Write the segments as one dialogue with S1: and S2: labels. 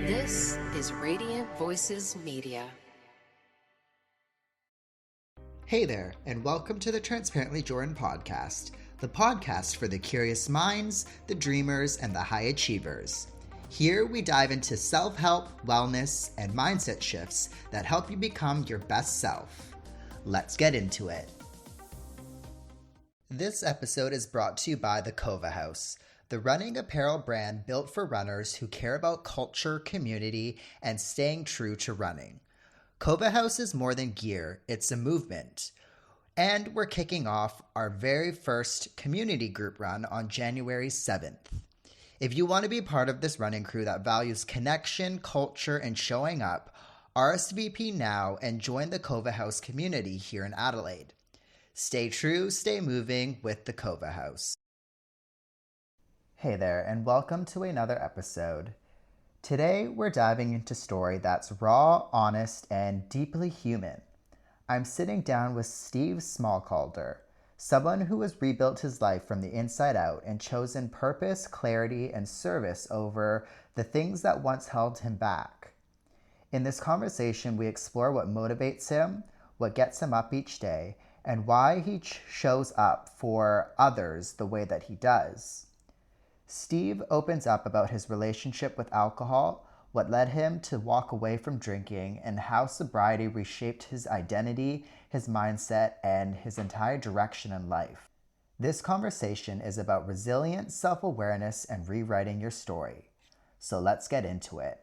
S1: This is Radiant Voices Media.
S2: Hey there, and welcome to the Transparently Jordan podcast, the podcast for the curious minds, the dreamers, and the high achievers. Here we dive into self-help, wellness, and mindset shifts that help you become your best self. Let's get into it. This episode is brought to you by the Kova House, the running apparel brand built for runners who care about culture, community, and staying true to running. Kova House is more than gear, it's a movement. And we're kicking off our very first community group run on January 7th. If you want to be part of this running crew that values connection, culture, and showing up, RSVP now and join the Kova House community here in Adelaide. Stay true, stay moving with the Kova House. Hey there, and welcome to another episode. Today, we're diving into a story that's raw, honest, and deeply human. I'm sitting down with Steve Smallcalder, someone who has rebuilt his life from the inside out and chosen purpose, clarity, and service over the things that once held him back. In this conversation, we explore what motivates him, what gets him up each day, and why he shows up for others the way that he does. Steve opens up about his relationship with alcohol, what led him to walk away from drinking, and how sobriety reshaped his identity, his mindset, and his entire direction in life. This conversation is about resilience, self-awareness, and rewriting your story. So let's get into it.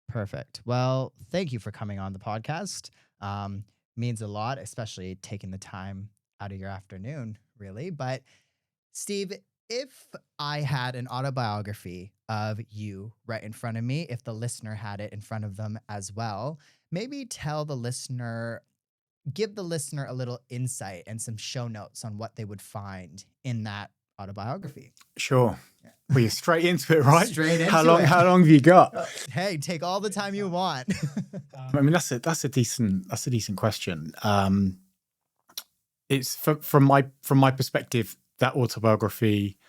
S2: Perfect. Well, thank you for coming on the podcast. Means a lot, especially taking the time out of your afternoon, really. But Steve, if I had an autobiography of you right in front of me, if the listener had it in front of them as well, maybe give the listener a little insight and some show notes on what they would find in that autobiography.
S3: Sure. Yeah. Well, you're straight into it, right?
S2: Straight into
S3: it. How long have you got?
S2: Hey, take all the time you want.
S3: I mean, that's a decent question. It's from my perspective, that autobiography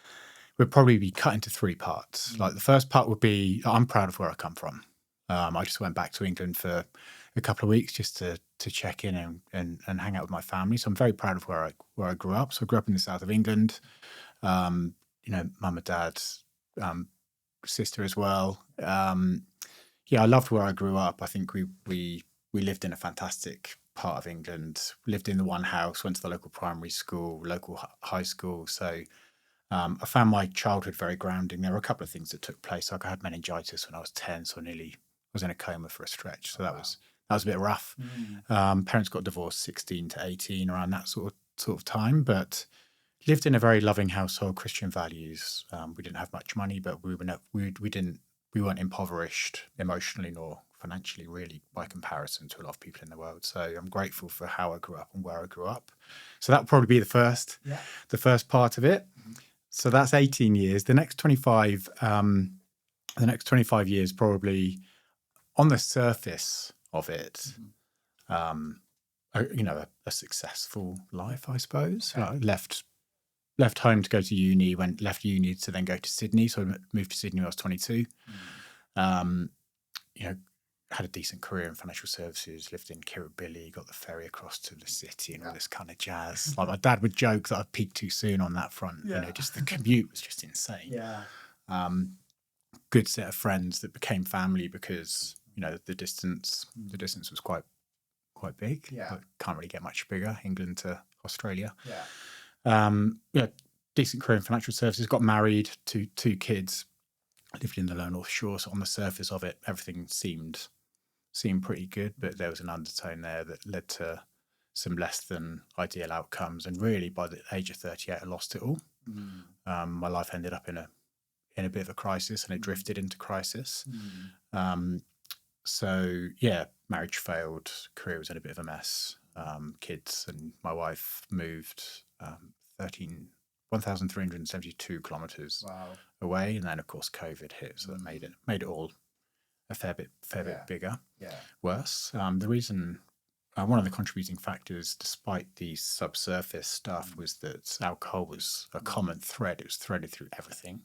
S3: would probably be cut into three parts. Like the first part would be, I'm proud of where I come from. I just went back to England for a couple of weeks just to check in and hang out with my family. So I'm very proud of where I grew up. So I grew up in the south of England. Mum and dad, sister as well. I loved where I grew up. I think we lived in a fantastic part of England. Lived in the one house, went to the local primary school, local high school. So I found my childhood very grounding. There were a couple of things that took place. Like I had meningitis when I was 10, so I was in a coma for a stretch. So that was a bit rough. Parents got divorced 16 to 18, around that sort of time, but lived in a very loving household, Christian values. We didn't have much money, but we weren't impoverished emotionally nor financially, really, by comparison to a lot of people in the world. So I'm grateful for how I grew up and where I grew up. So that would probably be the first part of it. So that's 18 years. The next 25 years, probably on the surface of it, a successful life, I suppose. Okay. Left home to go to uni, left uni to then go to Sydney. So I moved to Sydney when I was 22. Had a decent career in financial services, lived in Kirribilli, got the ferry across to the city and all this kind of jazz. Like my dad would joke that I peaked too soon on that front. Yeah. Just the commute was just insane. Yeah. Good set of friends that became family because, the distance was quite big. Yeah. But can't really get much bigger, England to Australia. Yeah. Decent career in financial services, got married, two kids, lived in the lower North Shore. So on the surface of it, everything seemed pretty good, but there was an undertone there that led to some less than ideal outcomes. And really, by the age of 38, I lost it all. My life ended up in a bit of a crisis, and it drifted into crisis. So yeah, marriage failed, career was in a bit of a mess. Kids and my wife moved 1,372 kilometers away, and then of course COVID hit, so that made it all a fair bit bigger, worse. The reason one of the contributing factors, despite the subsurface stuff, was that alcohol was a common thread. It was threaded through everything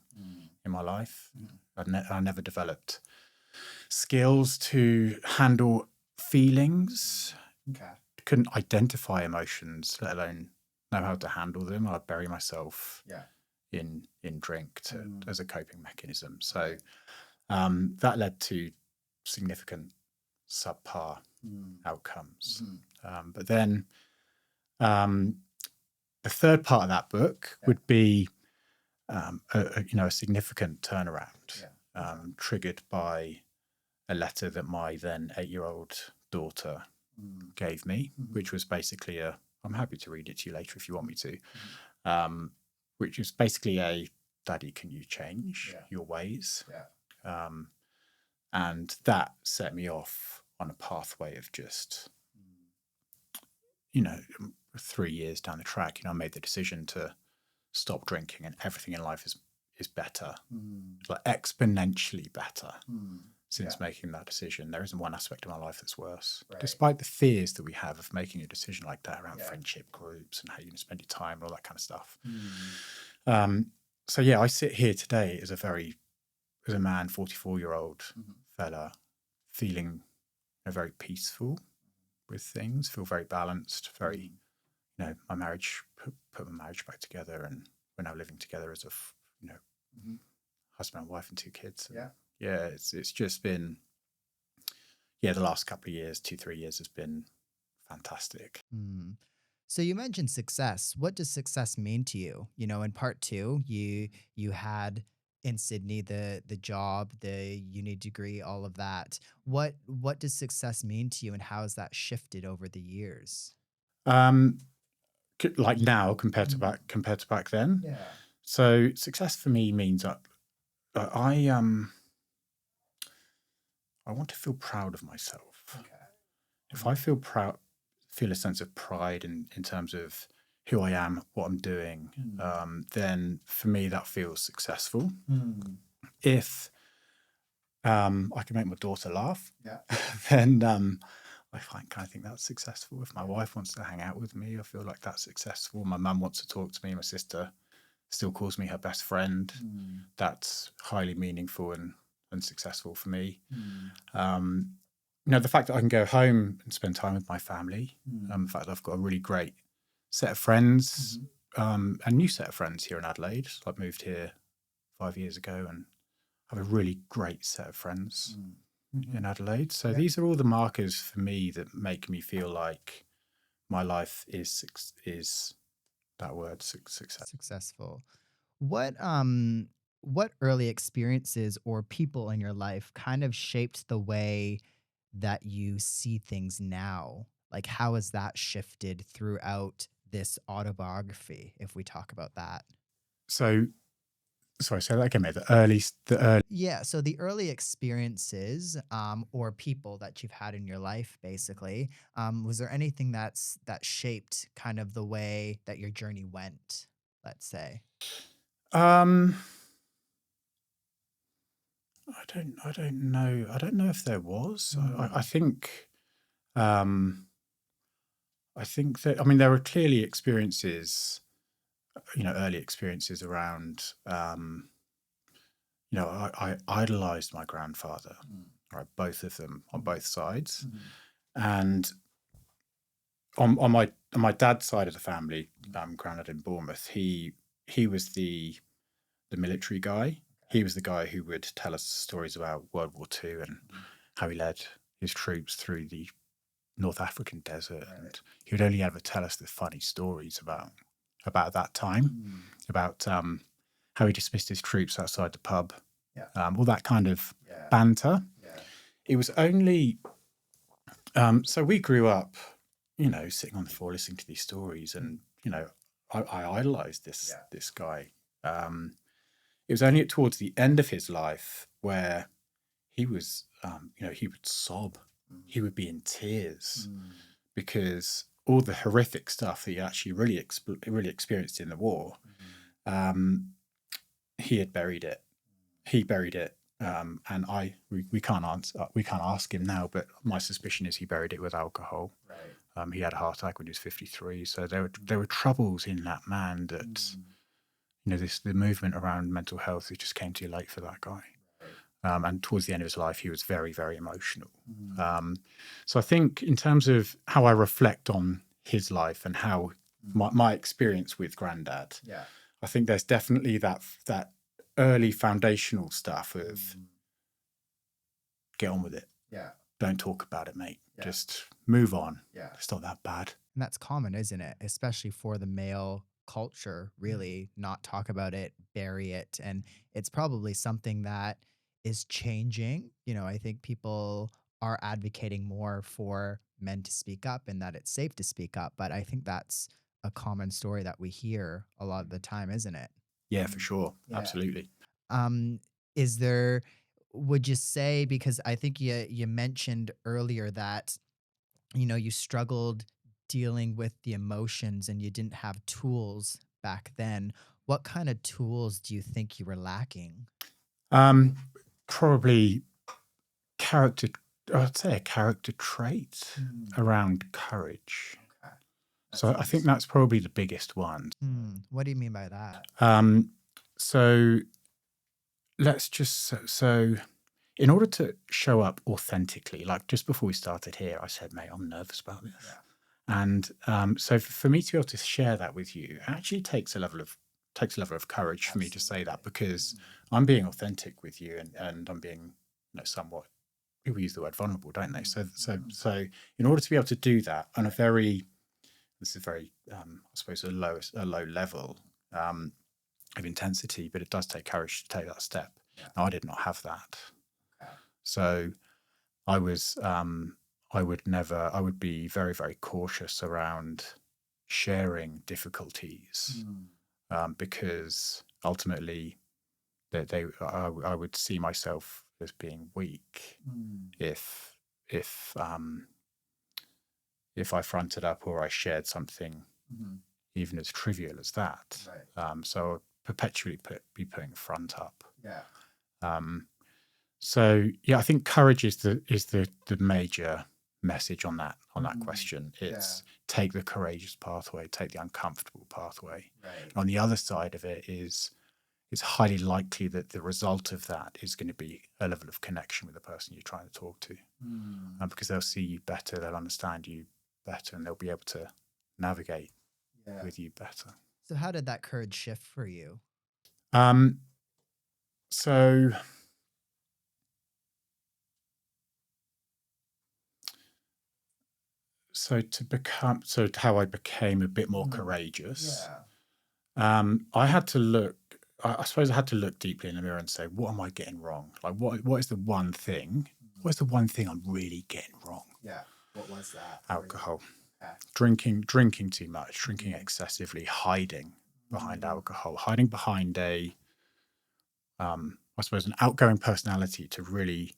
S3: in my life. I never developed skills to handle feelings.
S2: Okay.
S3: Couldn't identify emotions, let alone know how to handle them. I'd bury myself in drink as a coping mechanism. So that led to significant subpar outcomes. But then the third part of that book would be a significant turnaround, triggered by a letter that my then 8-year-old daughter gave me, which was basically I'm happy to read it to you later if you want me to, which was basically a, Daddy, can you change your ways? And that set me off on a pathway of just, 3 years down the track, I made the decision to stop drinking, and everything in life is better, like exponentially better since making that decision. There isn't one aspect of my life that's worse, despite the fears that we have of making a decision like that around friendship groups and how you spend your time and all that kind of stuff. So I sit here today as a man, 44-year-old fella, feeling very peaceful with things, feel very balanced, very, my marriage, put my marriage back together, and we're now living together as a, husband and wife and 2 kids. It's just been, the last couple of years, 2-3 years has been fantastic.
S2: So you mentioned success. What does success mean to you? In part 2, you had in Sydney the job, the uni degree, all of that. What does success mean to you, and how has that shifted over the years?
S3: Like now compared to back then. So success for me means that I want to feel proud of myself. If I feel a sense of pride in terms of who I am, what I'm doing, then for me that feels successful. If I can make my daughter laugh, then I think that's successful. If my wife wants to hang out with me, I feel like that's successful. My mum wants to talk to me. My sister still calls me her best friend. That's highly meaningful and successful for me. The fact that I can go home and spend time with my family, the fact that I've got a really great set of friends, a new set of friends here in Adelaide. I moved here 5 years ago and have a really great set of friends in Adelaide. So these are all the markers for me that make me feel like my life is that word, success.
S2: Successful. What early experiences or people in your life kind of shaped the way that you see things now? Like, how has that shifted throughout this autobiography, if we talk about that?
S3: So, sorry, say that again, mate. The early.
S2: Yeah, so the early experiences or people that you've had in your life, basically, was there anything that shaped kind of the way that your journey went, let's say?
S3: I don't know. I don't know if there was. I think that, there were clearly experiences, early experiences around, I idolized my grandfather, right? Both of them on both sides. And on my dad's side of the family, granddad in Bournemouth, he was the military guy. He was the guy who would tell us stories about World War II and how he led his troops through the North African desert. And he would only ever tell us the funny stories about that time, about how he dismissed his troops outside the pub, all that kind of banter. It was only, so we grew up, sitting on the floor listening to these stories, and, I idolized this guy. It was only towards the end of his life where he was, he would sob. He would be in tears because all the horrific stuff that he actually really experienced in the war, he had buried it. He buried it, and we can't ask him now, but my suspicion is he buried it with alcohol. He had a heart attack when he was 53. So there were troubles in that man that, the movement around mental health, it just came too late for that guy. And towards the end of his life, he was very, very emotional. So I think in terms of how I reflect on his life and how my experience with Grandad, I think there's definitely that early foundational stuff of get on with it. Don't talk about it, mate. Just move on. It's not that bad.
S2: And that's common, isn't it? Especially for the male culture, really, not talk about it, bury it. And it's probably something that is changing. I think people are advocating more for men to speak up and that it's safe to speak up. But I think that's a common story that we hear a lot of the time, isn't it?
S3: Yeah, for sure. Absolutely.
S2: Um, is there, would you say, because I think you mentioned earlier that you struggled dealing with the emotions and you didn't have tools back then. What kind of tools do you think you were lacking?
S3: Probably character. I'd say a character trait around courage. So I think that's probably the biggest one.
S2: What do you mean by that?
S3: So let's just so in order to show up authentically, like just before we started here, I said, mate, I'm nervous about this. And so for me to be able to share that with you, it actually takes a level of courage for me to say that, because I'm being authentic with you and I'm being somewhat, people use the word vulnerable, don't they? So in order to be able to do that on this is very I suppose a low level of intensity, but it does take courage to take that step. Now, I did not have that. So I would be very, very cautious around sharing difficulties, because ultimately I would see myself as being weak if I fronted up or I shared something even as trivial as that. So I'd perpetually be putting front up. So I think courage is the major message on that question. It's take the courageous pathway, take the uncomfortable pathway. On the other side of it is it's highly likely that the result of that is going to be a level of connection with the person you're trying to talk to, because they'll see you better, they'll understand you better, and they'll be able to navigate with you better.
S2: So how did that courage shift for you?
S3: So how I became a bit more courageous. I had to look. I suppose I had to look deeply in the mirror and say, "What am I getting wrong? Like, what is the one thing? What is the one thing I'm really getting wrong?"
S2: What was that?
S3: Alcohol, drinking too much, drinking excessively, hiding behind alcohol, hiding behind I suppose, an outgoing personality to really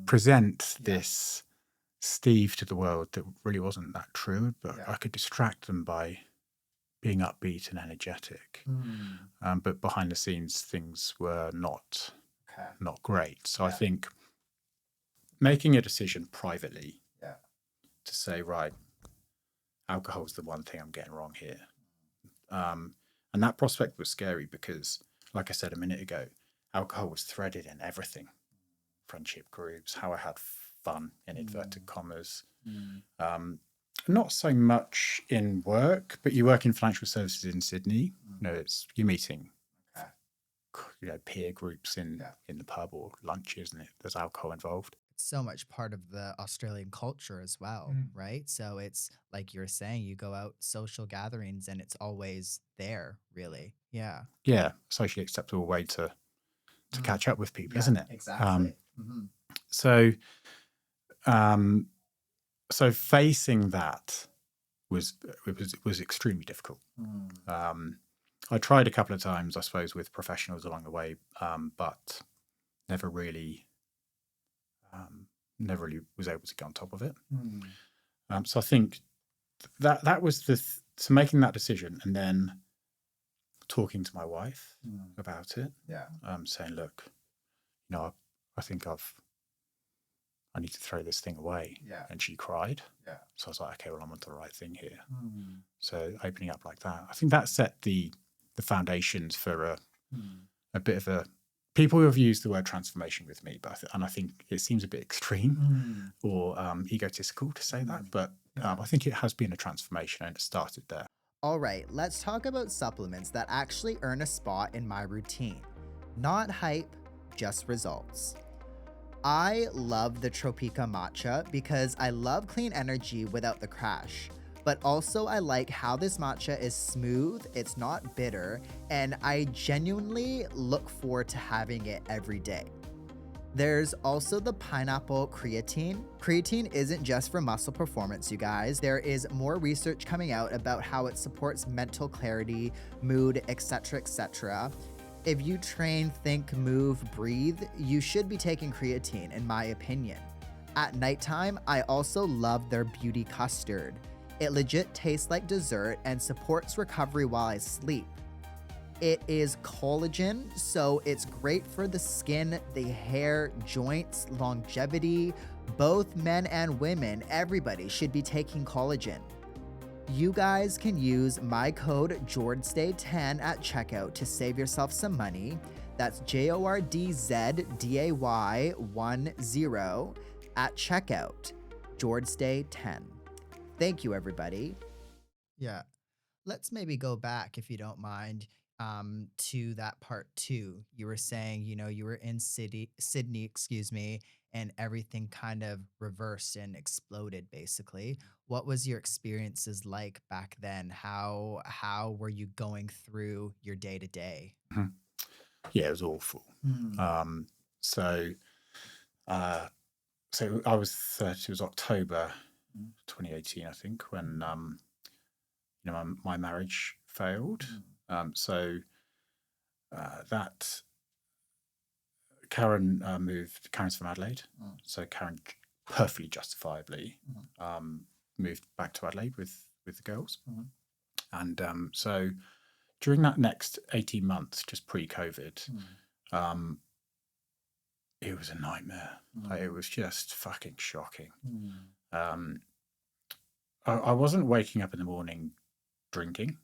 S3: present this Steve to the world that really wasn't that true, but I could distract them by being upbeat and energetic. But behind the scenes, things were not great. So I think making a decision privately to say, right, alcohol's the one thing I'm getting wrong here. And that prospect was scary because, like I said a minute ago, alcohol was threaded in everything. Friendship groups, how I had fun, in inverted commas. Not so much in work, but you work in financial services in Sydney. You're meeting peer groups in the pub or lunches, and there's alcohol involved.
S2: It's so much part of the Australian culture as well, right? So it's like you're saying, you go out social gatherings and it's always there, really.
S3: Yeah, socially acceptable way to catch up with people, isn't it?
S2: Exactly.
S3: So facing that was extremely difficult. I tried a couple of times, I suppose, with professionals along the way, but never really was able to get on top of it. So I think that was so making that decision and then talking to my wife about it. Saying, look, I think I need to throw this thing away.
S2: Yeah.
S3: And she cried.
S2: Yeah.
S3: So I was like, okay, well, I'm onto the right thing here. So opening up like that, I think that set the foundations for a bit of a, people who have used the word transformation with me, but I think it seems a bit extreme or egotistical to say that, but I think it has been a transformation and it started there.
S2: All right, let's talk about supplements that actually earn a spot in my routine. Not hype, just results. I love the Tropica matcha because I love clean energy without the crash. But also I like how this matcha is smooth, it's not bitter, and I genuinely look forward to having it every day. There's also the pineapple creatine. Creatine isn't just for muscle performance, you guys. There is more research coming out about how it supports mental clarity, mood, etc., etc. If you train, think, move, breathe, you should be taking creatine, in my opinion. At nighttime, I also love their beauty custard. It legit tastes like dessert and supports recovery while I sleep. It is collagen, so it's great for the skin, the hair, joints, longevity. Both men and women, everybody should be taking collagen. You guys can use my code JordSday10 at checkout to save yourself some money. That's JORDZDAY10 at checkout. JordSday10. Thank you, everybody. Yeah. Let's maybe go back, if you don't mind, to that part 2. You were saying, you were in Sydney, and everything kind of reversed and exploded, basically. What was your experiences like back then? How were you going through your day to day?
S3: Yeah, it was awful. So I was 30. It was October 2018, I think, when my marriage failed. That Karen's from Adelaide, so Karen perfectly justifiably moved back to Adelaide with the girls, and so during that next 18 months, just pre-COVID, it was a nightmare. Like, it was just fucking shocking. I wasn't waking up in the morning drinking,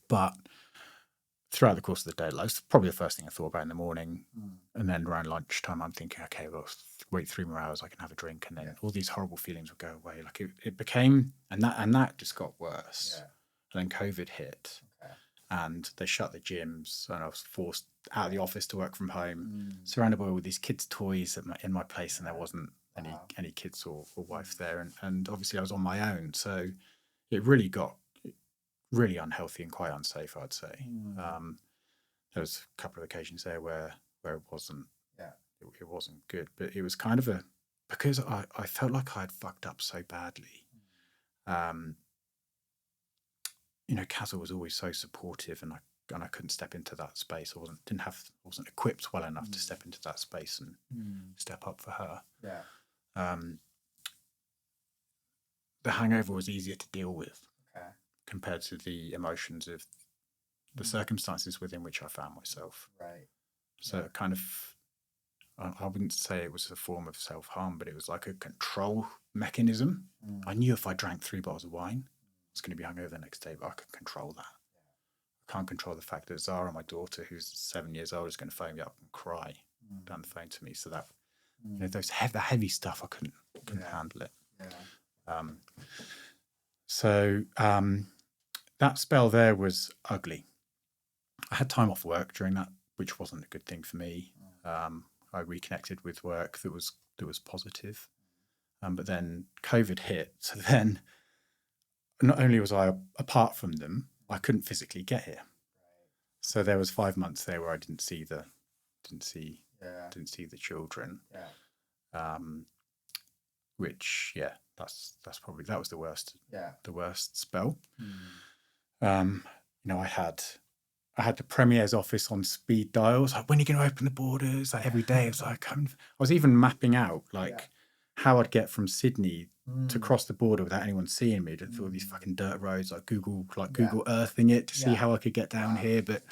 S3: but throughout the course of the day, like, it's probably the first thing I thought about in the morning. And then around lunchtime, I'm thinking, okay, well, wait 3 more hours, I can have a drink. And then all these horrible feelings would go away. Like, it became, and that just got worse. And then COVID hit, and they shut the gyms, and I was forced out of the office to work from home, surrounded by all these kids' toys in my place, and there wasn't any kids or wife there. And obviously I was on my own. So it really got really unhealthy and quite unsafe, I'd say. There was a couple of occasions there where it wasn't it wasn't good, but it was kind of because I felt like I had fucked up so badly. Castle was always so supportive, and I couldn't step into that space. I wasn't equipped well enough to step into that space and step up for her. The hangover was easier to deal with compared to the emotions of the circumstances within which I found myself. So kind of, I wouldn't say it was a form of self-harm, but it was like a control mechanism. I knew if I drank 3 bottles of wine, I was going to be hungover the next day, but I could control that. I can't control the fact that Zara, my daughter, who's 7 years old, is going to phone me up and cry down the phone to me. So that, the heavy stuff, I couldn't handle it. That spell there was ugly. I had time off work during that, which wasn't a good thing for me. I reconnected with work that was positive, but then COVID hit. So then, not only was I apart from them, I couldn't physically get here. So there was 5 months there where I didn't see the children. Which that was the worst spell. I had the Premier's office on speed dial. Like, when are you going to open the borders? Like, every day, it was like, I was even mapping out how I'd get from Sydney to cross the border without anyone seeing me. Through all these fucking dirt roads, Google Earthing it to see how I could get down here. But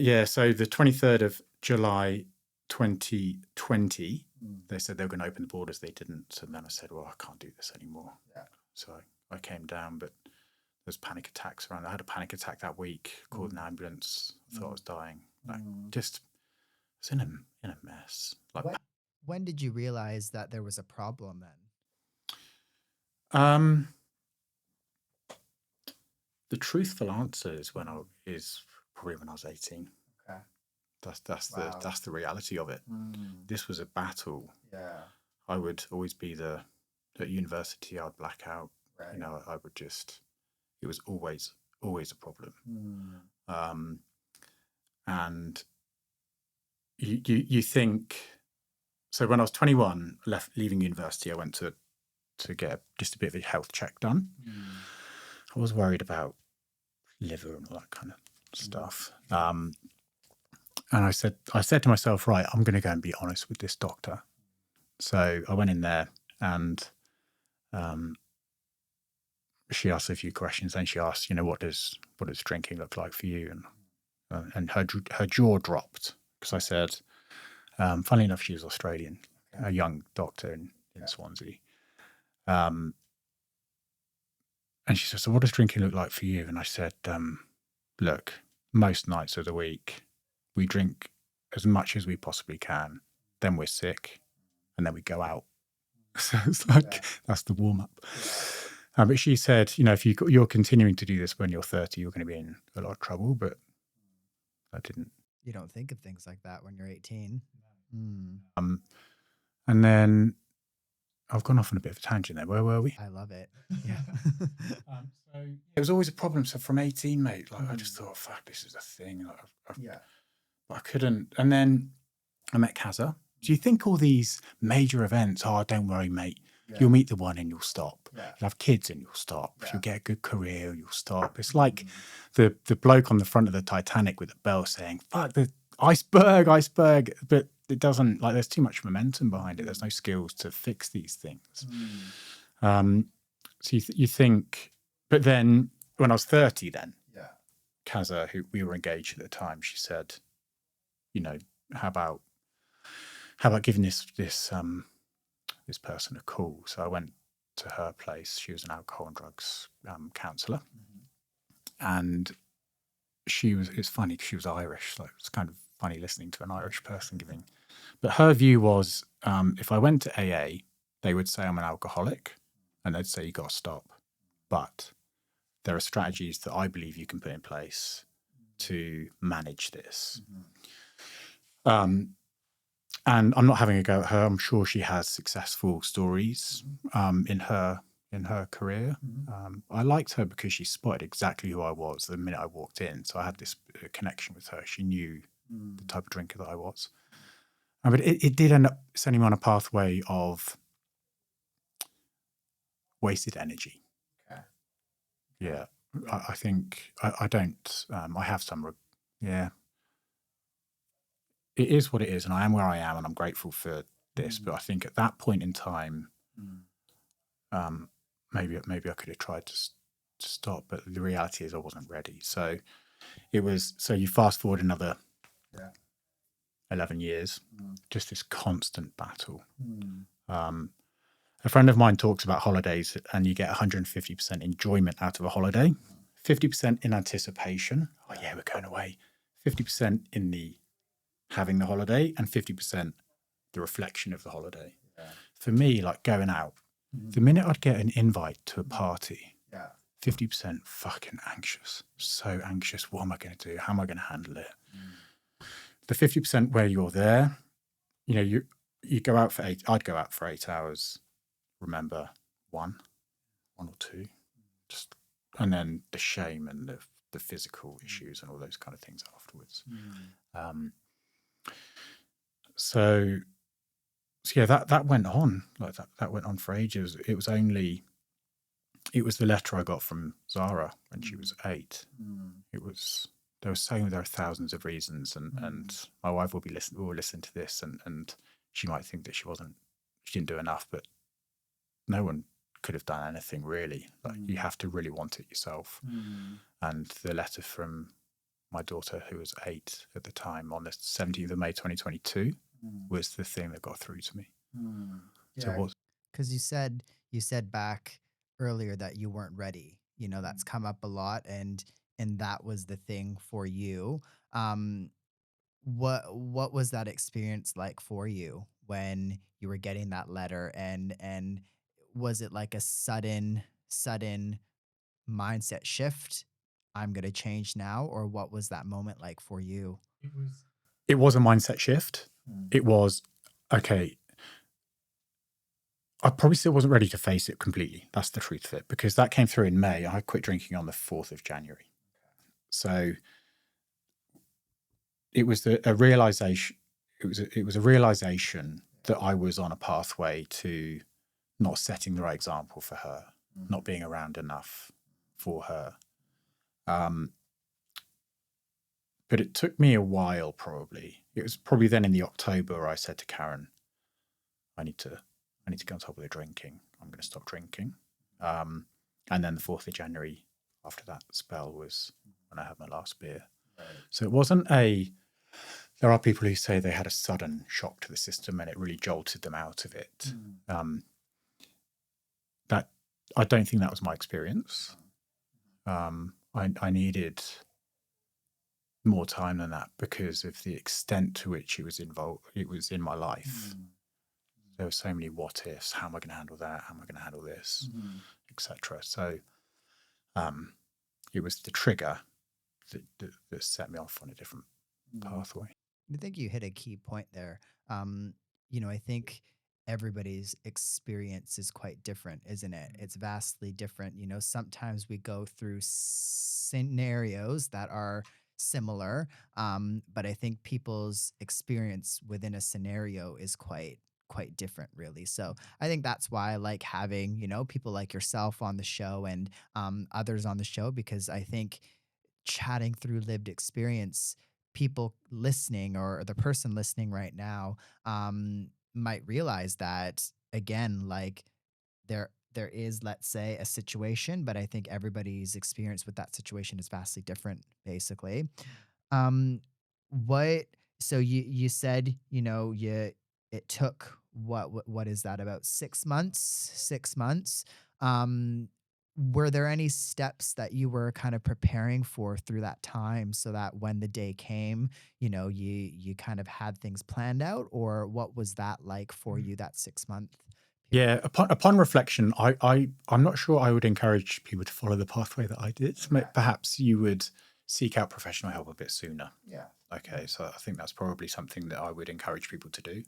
S3: yeah, so the 23rd of July 2020, they said they were going to open the borders. They didn't. And then I said, well, I can't do this anymore.
S2: Yeah.
S3: So I came down, but there's panic attacks around. I had a panic attack that week, called an ambulance. I thought I was dying. Like, just, I was in a mess. Like,
S2: when did you realize that there was a problem then?
S3: The truthful answer is probably when I was 18.
S2: Okay.
S3: That's the reality of it. This was a battle.
S2: Yeah.
S3: I would always be at university, I'd black out.
S2: Right.
S3: You know, I would just, it was always a problem. And you think, so when I was 21, leaving university, I went to get just a bit of a health check done. I was worried about liver and all that kind of stuff. And I said to myself, right, I'm going to go and be honest with this doctor. So I went in there and she asked a few questions. Then she asked, what does drinking look like for you? And her jaw dropped because I said, funnily enough, she was Australian, a young doctor in Swansea. And she said, so what does drinking look like for you? And I said, look, most nights of the week, we drink as much as we possibly can. Then we're sick and then we go out. So it's like, that's the warm up. But she said, if you're continuing to do this when you're 30, you're going to be in a lot of trouble. But I didn't.
S2: You don't think of things like that when you're 18.
S3: And then I've gone off on a bit of a tangent there. Where were we?
S2: I love it. Yeah.
S3: So it was always a problem. So from 18, mate, like I just thought, fuck, this is a thing. Like, but I couldn't. And then I met Kaza. Do you think all these major events, don't worry, mate, you'll meet the one and you'll stop. You'll have kids and you'll stop. You'll get a good career, you'll stop. It's like the bloke on the front of the Titanic with a bell saying, fuck, the iceberg. But it doesn't, like, there's too much momentum behind it. There's no skills to fix these things. So you think, but then when I was 30 then, Kaza, who we were engaged at the time, she said, how about giving this person a call? So I went to her place. She was an alcohol and drugs counsellor. And it's funny because she was Irish. Like, it's kind of funny listening to an Irish person giving. But her view was, if I went to AA, they would say I'm an alcoholic and they'd say you got to stop. But there are strategies that I believe you can put in place to manage this. And I'm not having a go at her. I'm sure she has successful stories in her career. I liked her because she spotted exactly who I was the minute I walked in. So I had this connection with her. She knew the type of drinker that I was. But it did end up sending me on a pathway of wasted energy. Okay. Yeah. I think I don't. I have some. It is what it is, and I am where I am, and I'm grateful for this. But I think at that point in time, maybe I could have tried to stop, but the reality is I wasn't ready. So it was. So you fast forward another 11 years, just this constant battle. A friend of mine talks about holidays, and you get 150% enjoyment out of a holiday, 50% in anticipation. Oh yeah, we're going away. 50% in the having the holiday, and 50% the reflection of the holiday. For me, like going out, the minute I'd get an invite to a party, 50% fucking anxious, so anxious. What am I going to do? How am I going to handle it? The 50% where you're there, you go out for I'd go out for 8 hours, remember one or two, and then the shame and the physical issues and all those kind of things afterwards. So yeah, that went on like that went on for ages. It was the letter I got from Zara when she was 8. There are thousands of reasons, and my wife will listen to this, and she might think that she didn't do enough, but no one could have done anything really. Like, you have to really want it yourself. And the letter from my daughter, who was 8 at the time, on the 17th of May 2022, was the thing that got through to me. So
S2: Yeah.
S3: what?
S2: Because you said back earlier that you weren't ready. You know, that's come up a lot, and that was the thing for you. Um, what was that experience like for you when you were getting that letter, and was it like a sudden mindset shift? I'm gonna change now, or what was that moment like for you?
S3: It was a mindset shift. It was, okay, I probably still wasn't ready to face it completely. That's the truth of it, because that came through in May. I quit drinking on the 4th of January. So it was a realization. It was a realization that I was on a pathway to not setting the right example for her, not being around enough for her. But it took me a while, probably. It was probably then in the October where I said to Karen, I need to get on top of the drinking. I'm going to stop drinking. And then the 4th of January, after that spell, was when I had my last beer. Right. So it wasn't there are people who say they had a sudden shock to the system and it really jolted them out of it. That I don't think that was my experience. I needed more time than that because of the extent to which it was in my life. There were so many what ifs. How am I going to handle that? How am I going to handle this? Etc. So it was the trigger that set me off on a different pathway.
S2: I think you hit a key point there. I think everybody's experience is quite different, isn't it? It's vastly different. Sometimes we go through scenarios that are similar, but I think people's experience within a scenario is quite different, really. So I think that's why I like having people like yourself on the show, and others on the show, because I think chatting through lived experience, people listening, or the person listening right now, might realize that, again, like, there is, let's say, a situation, but I think everybody's experience with that situation is vastly different, basically. um what So you said, it took, what is that, about 6 months? 6 months. um were there any steps that you were kind of preparing for through that time, so that when the day came, you kind of had things planned out? Or what was that like for you, that 6 month period?
S3: Yeah, upon reflection, I'm not sure I would encourage people to follow the pathway that I did.
S2: Okay.
S3: Perhaps you would seek out professional help a bit sooner.
S2: Yeah.
S3: Okay, so I think that's probably something that I would encourage people to do.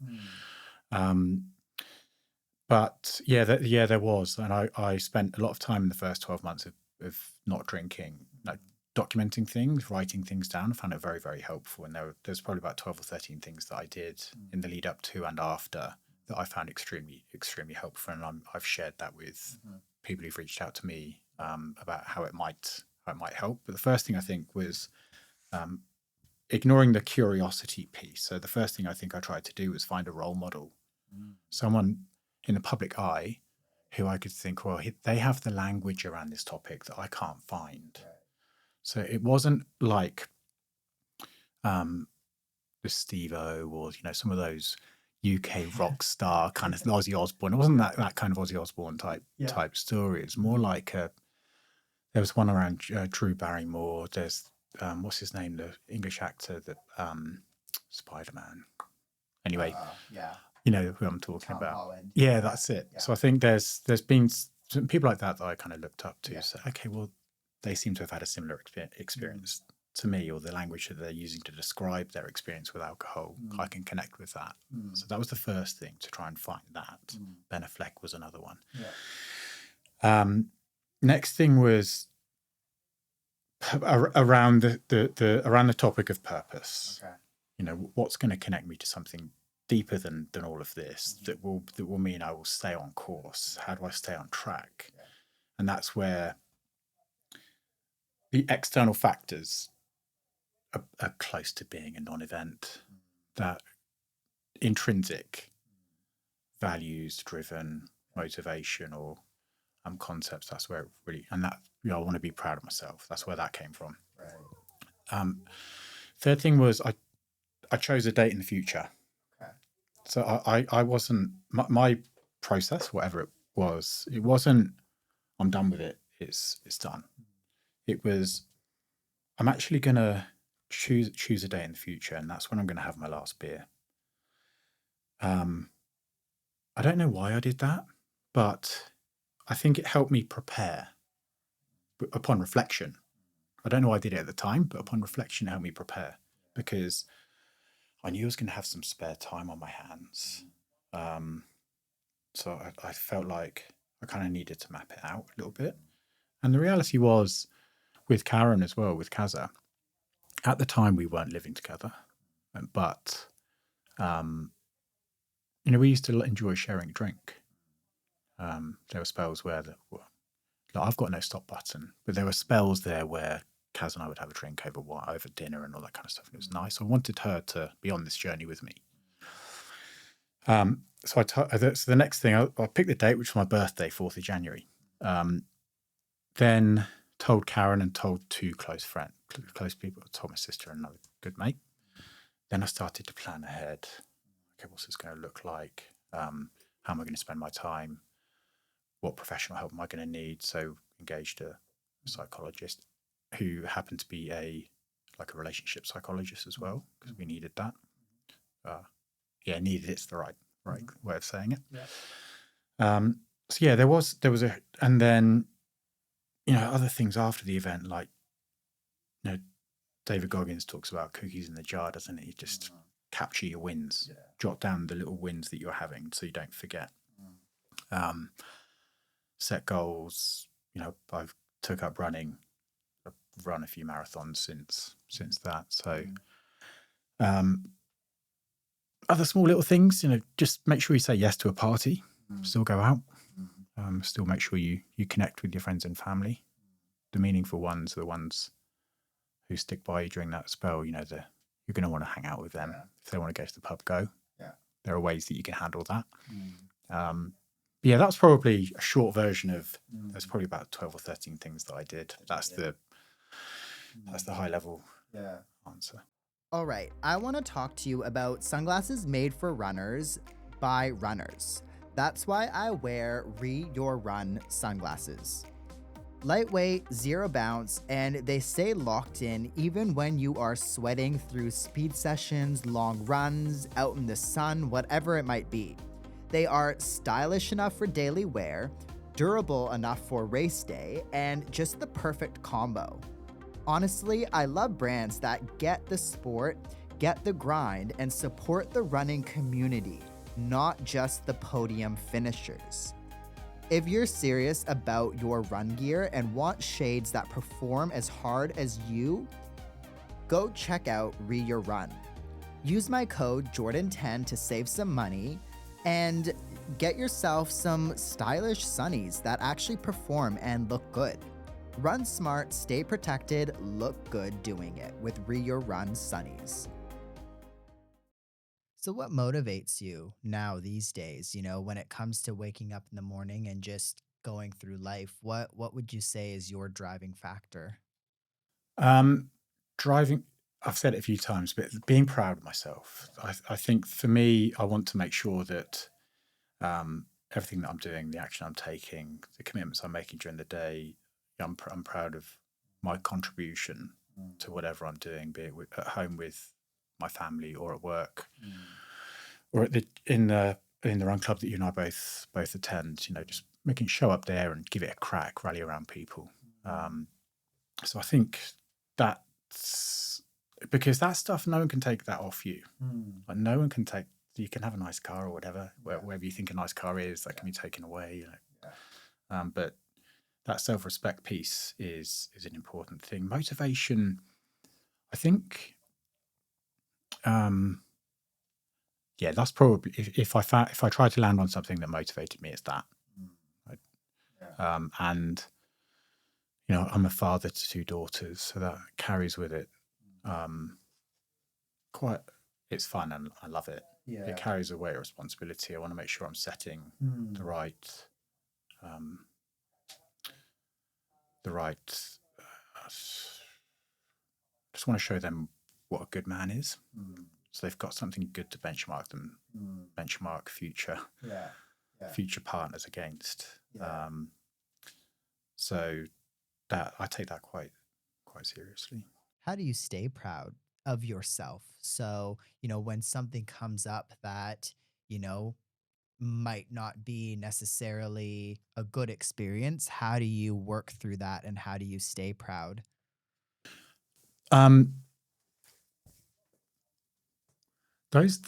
S3: But yeah, there was, and I spent a lot of time in the first 12 months of not drinking, like documenting things, writing things down. I found it very, very helpful. And there's probably about 12 or 13 things that I did in the lead up to and after that I found extremely, extremely helpful. And I've shared that with people who've reached out to me about how it might help. But the first thing I think was ignoring the curiosity piece. So the first thing I think I tried to do was find a role model, someone in the public eye who I could think, well, they have the language around this topic that I can't find. So it wasn't like the Steve-O or some of those UK rock star kind of Ozzy Osbourne. It wasn't that kind of Ozzy Osbourne type story. It's more like there was one around Drew Barrymore. There's what's his name, the English actor that Spider-Man. Anyway,
S2: Yeah.
S3: you know who I'm talking
S2: Tom
S3: about.
S2: Holland.
S3: Yeah, that's it.
S2: Yeah.
S3: So I think there's been some people like that I kind of looked up to.
S2: Yeah.
S3: So okay, well, they seem to have had a similar experience to me, or the language that they're using to describe their experience with alcohol. I can connect with that. So that was the first thing, to try and find that. Ben Affleck was another one. Yeah. Next thing was around the topic of purpose. Okay. What's going to connect me to something deeper than all of this, that will mean I will stay on course. How do I stay on track? Yeah. And that's where the external factors are close to being a non-event. That intrinsic values driven motivation or concepts, that's where it really, and that I want to be proud of myself. That's where that came from. Right. Third thing was I chose a date in the future. Okay. So I wasn't my process, whatever it wasn't I'm done with it. It's done. It was I'm actually gonna choose a day in the future, and that's when I'm gonna have my last beer. Um, I don't know why I did that, but I think it helped me prepare upon reflection. I don't know why I did it at the time, but upon reflection, it helped me prepare because I knew I was going to have some spare time on my hands. So I felt like I kind of needed to map it out a little bit. And the reality was with Karen as well, with Kaza, at the time we weren't living together, but we used to enjoy sharing a drink. There were spells where I've got no stop button, but there were spells there where Kaz and I would have a drink over dinner and all that kind of stuff. And it was nice. I wanted her to be on this journey with me. So the next thing, I picked the date, which was my birthday, 4th of January. Then told Karen and told two close people. I told my sister and another good mate. Then I started to plan ahead. Okay, what's this going to look like? How am I going to spend my time? What professional help am I going to need? So engaged a psychologist who happened to be a relationship psychologist as well, because we needed that. Needed, it's the right way of saying it. So yeah, there was and then other things after the event, like David Goggins talks about cookies in the jar, doesn't he? Just capture your wins, jot down the little wins that you're having so you don't forget. Set goals. I've took up running. I've run a few marathons since that. So other small little things, just make sure you say yes to a party, still go out, still make sure you connect with your friends and family. The meaningful ones are the ones who stick by you during that spell. You're going to want to hang out with them. If they want to go to the pub, go. There are ways that you can handle that. That's probably a short version of. There's probably about 12 or 13 things that I did. That's the high level answer.
S2: All right, I want to talk to you about sunglasses made for runners by runners. That's why I wear Your Run sunglasses. Lightweight, zero bounce, and they stay locked in even when you are sweating through speed sessions, long runs, out in the sun, whatever it might be. They are stylish enough for daily wear, durable enough for race day, and just the perfect combo. Honestly, I love brands that get the sport, get the grind, and support the running community, not just the podium finishers. If you're serious about your run gear and want shades that perform as hard as you, go check out Your Run. Use my code Jordan10 to save some money and get yourself some stylish sunnies that actually perform and look good. Run smart, stay protected, look good doing it with Your Run sunnies. So what motivates you now these days, when it comes to waking up in the morning and just going through life? What would you say is your driving factor?
S3: Driving, I've said it a few times, but being proud of myself. I think for me, I want to make sure that everything that I'm doing, the action I'm taking, the commitments I'm making during the day, I'm proud of my contribution to whatever I'm doing, be it at home with my family or at work, or in the run club that you and I both attend. Just show up there and give it a crack, rally around people. So I think that's because that stuff, no one can take that off you. Like no one can take. You can have a nice car or whatever, wherever you think a nice car is, that can be taken away. But that self-respect piece is an important thing. Motivation, I think. That's probably if I try to land on something that motivated me, it's that. And I'm a father to two daughters, so that carries with it quite. It's fun and I love it. It carries a weight of responsibility. I want to make sure I'm setting the right. Just want to show them what a good man is. So they've got something good to benchmark future partners against. So that I take that quite seriously.
S2: How do you stay proud of yourself? So, when something comes up that, might not be necessarily a good experience, how do you work through that and how do you stay proud?
S3: Um, those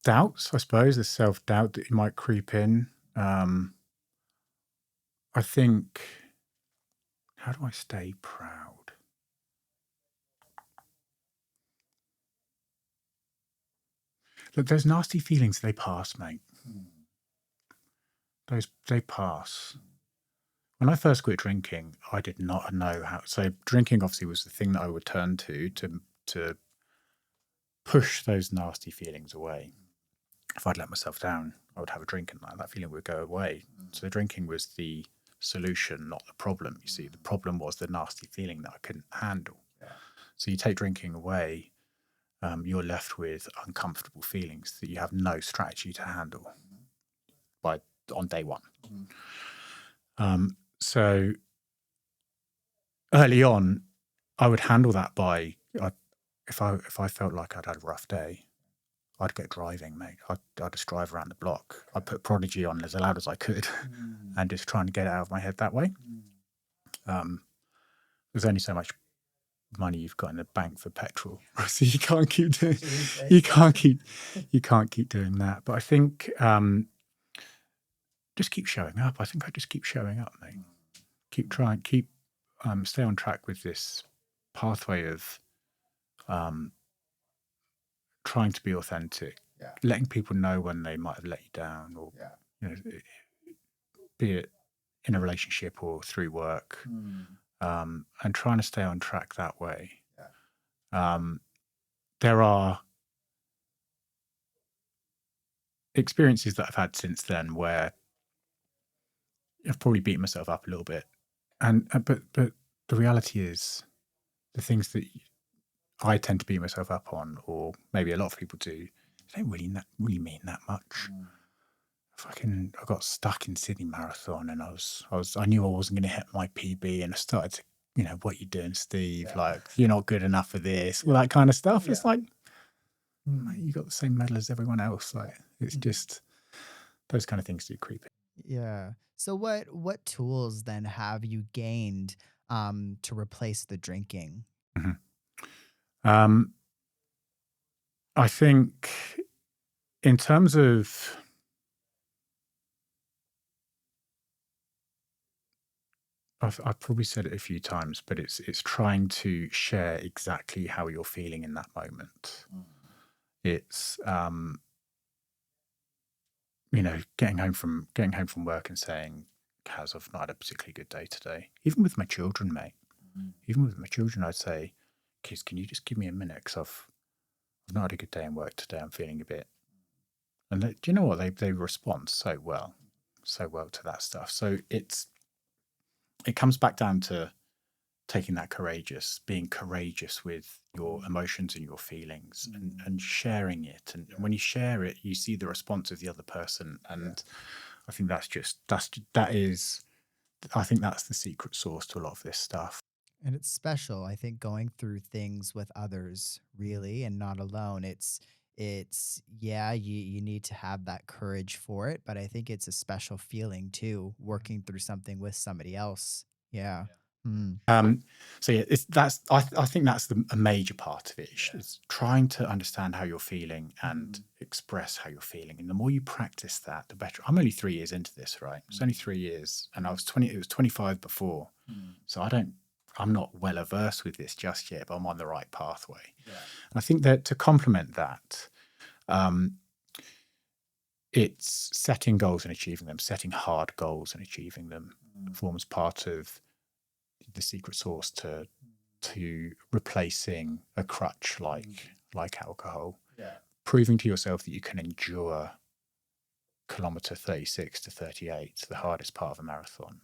S3: doubts, I suppose, the self-doubt that you might creep in. I think, how do I stay proud? Look, those nasty feelings, they pass, mate. They pass. When I first quit drinking, I did not know how. So drinking obviously was the thing that I would turn to push those nasty feelings away. If I'd let myself down, I would have a drink and that feeling would go away. So drinking was the solution, not the problem. You see, the problem was the nasty feeling that I couldn't handle. So you take drinking away, you're left with uncomfortable feelings that you have no strategy to handle on day one. So early on, I would handle that by if I felt like I'd had a rough day, I'd get driving, mate. I'd just drive around the block. I'd put Prodigy on as loud as I could and just trying to get it out of my head that way. There's only so much money you've got in the bank for petrol, so you can't keep doing that. But I think just keep showing up. I think I just keep showing up, mate. Stay on track with this pathway of trying to be authentic, letting people know when they might have let you down, or be it in a relationship or through work, and trying to stay on track that way. There are experiences that I've had since then where I've probably beaten myself up a little bit, but the reality is the things that I tend to beat myself up on, or maybe a lot of people do, they don't really mean that much. I got stuck in Sydney Marathon, and I knew I wasn't going to hit my PB, and I started to, what you doing, Steve? Like, you're not good enough for this, all that kind of stuff. It's like, mate, you got the same medal as everyone else. Like, it's just those kind of things do creep in.
S2: Yeah. So what tools then have you gained to replace the drinking?
S3: I think in terms of I've probably said it a few times, but it's trying to share exactly how you're feeling in that moment. It's getting home from work and saying, "Kaz, I've not had a particularly good day today." Even with my children, mate. Even with my children, I'd say, "Kids, can you just give me a minute? Because I've not had a good day in work today. I'm feeling a bit." And do you know what? They respond so well to that stuff. So it comes back down to being courageous with your emotions and your feelings, and sharing it. And when you share it, you see the response of the other person. And I think I think that's the secret sauce to a lot of this stuff.
S2: And it's special, I think, going through things with others, really, and not alone. You need to have that courage for it, but I think it's a special feeling too, working through something with somebody else. Yeah.
S3: So yeah, I think that's a major part of it. It's trying to understand how you're feeling and express how you're feeling. And the more you practice that, the better. I'm only 3 years into this, right? It's only 3 years, and it was 25 before. So I'm not well averse with this just yet, but I'm on the right pathway. And I think that to complement that, it's setting goals and achieving them, setting hard goals and achieving them forms part of the secret sauce to replacing a crutch like alcohol. Proving to yourself that you can endure kilometer 36 to 38, the hardest part of a marathon,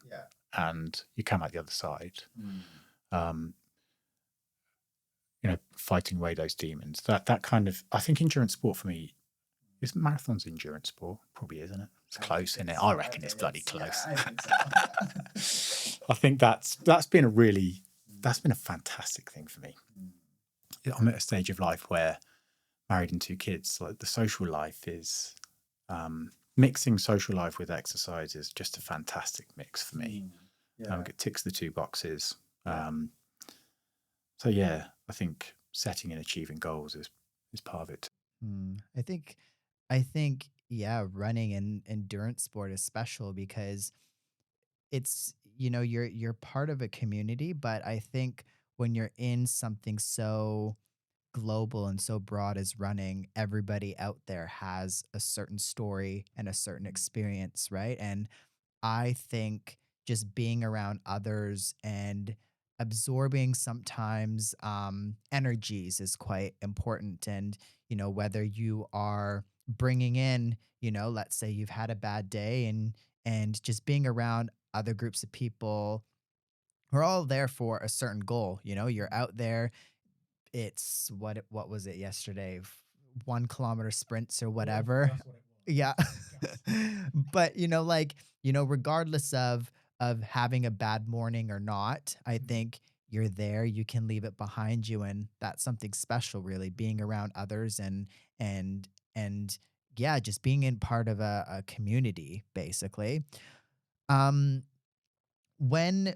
S3: and you come out the other side. fighting away those demons. That kind of, I think endurance sport for me, is marathons endurance sport? Probably, isn't it? It's close, isn't it? I reckon it's bloody close.
S2: Yeah, I think so.
S3: I think that's been a fantastic thing for me. I'm at a stage of life where, married and 2 kids, like the social life is mixing social life with exercise is just a fantastic mix for me. It ticks the 2 boxes. So yeah, I think setting and achieving goals is part of it.
S2: I think yeah, running and endurance sport is special because it's you're part of a community, but I think when you're in something so global and so broad as running, everybody out there has a certain story and a certain experience, right? And I think just being around others and absorbing sometimes energies is quite important. And, whether you are bringing in, let's say you've had a bad day and just being around other groups of people who are all there for a certain goal. You're out there, it's what was it yesterday? 1 kilometer sprints or whatever. Yeah. But regardless of having a bad morning or not, I think you're there, you can leave it behind you, and that's something special, really, being around others and and yeah, just being in part of a community, basically. Um when